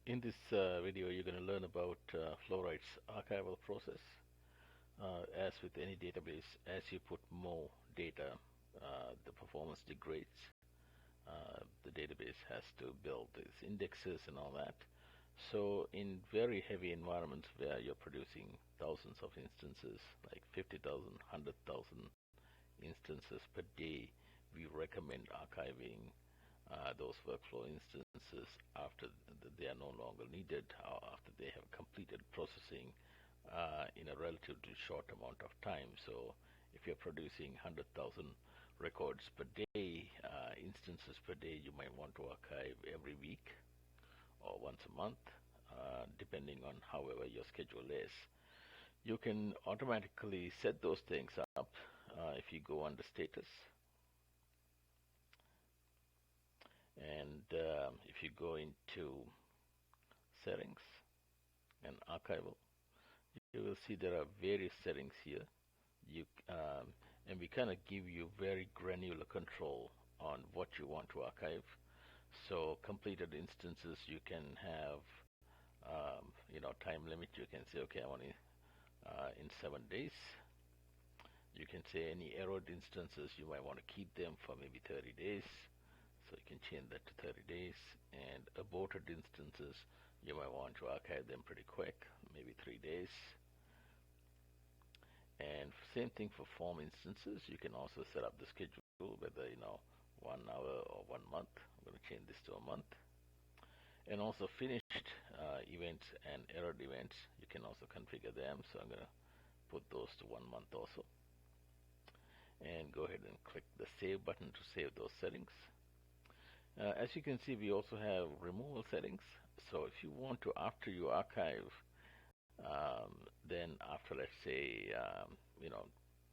In this video, you're going to learn about FlowWright's archival process. As with any database, as you put more data, the performance degrades. The database has to build these indexes and all that. So in very heavy environments where you're producing thousands of instances, like 50,000, 100,000 instances per day, we recommend archiving those workflow instances after they are no longer needed, or after they have completed processing in a relatively short amount of time. So if you're producing 100,000 records per day, instances per day, you might want to archive every week or once a month, depending on however your schedule is. You can automatically set those things up if you go under status. And if you go into settings and archival, you will see there are various settings here. And we kind of give you very granular control on what you want to archive. So completed instances, you can have, time limit. You can say, okay, I want it in 7 days. You can say any errored instances, you might want to keep them for maybe 30 days. So you can change that to 30 days. And aborted instances, you might want to archive them pretty quick, maybe 3 days. And same thing for form instances. You can also set up the schedule, whether 1 hour or 1 month. I'm going to change this to a month. And also finished events and errored events, you can also configure them. So I'm going to put those to 1 month also. And go ahead and click the save button to save those settings. As you can see, we also have removal settings. So if you want to, after you archive, then after, let's say,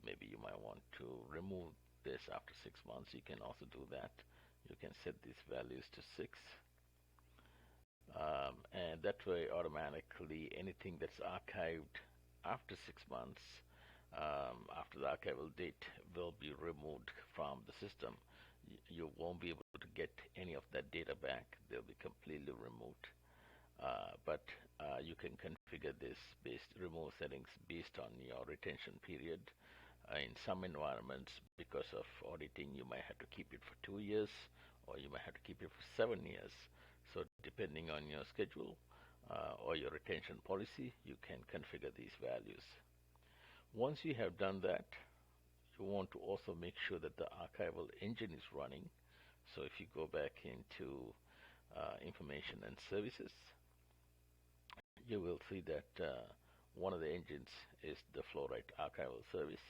maybe you might want to remove this after 6 months, you can also do that. You can set these values to 6. And that way, automatically, anything that's archived after 6 months, after the archival date, will be removed from the system. You won't be able to get any of that data back. They'll be completely removed. But you can configure this remove settings based on your retention period. In some environments, because of auditing, you might have to keep it for 2 years, or you might have to keep it for 7 years. So depending on your schedule or your retention policy, you can configure these values. Once you have done that, you want to also make sure that the archival engine is running. So if you go back into information and services, you will see that one of the engines is the FlowWright archival service.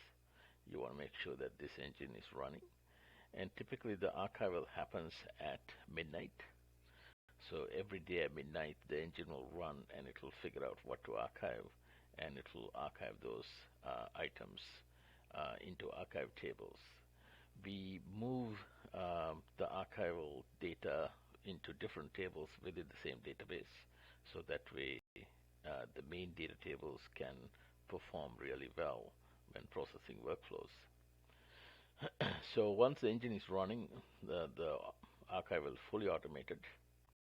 You want to make sure that this engine is running. And typically the archival happens at midnight. So every day at midnight, the engine will run and it will figure out what to archive, and it will archive those items into archive tables. We move the archival data into different tables within the same database, so that way the main data tables can perform really well when processing workflows. So once the engine is running, the archival is fully automated.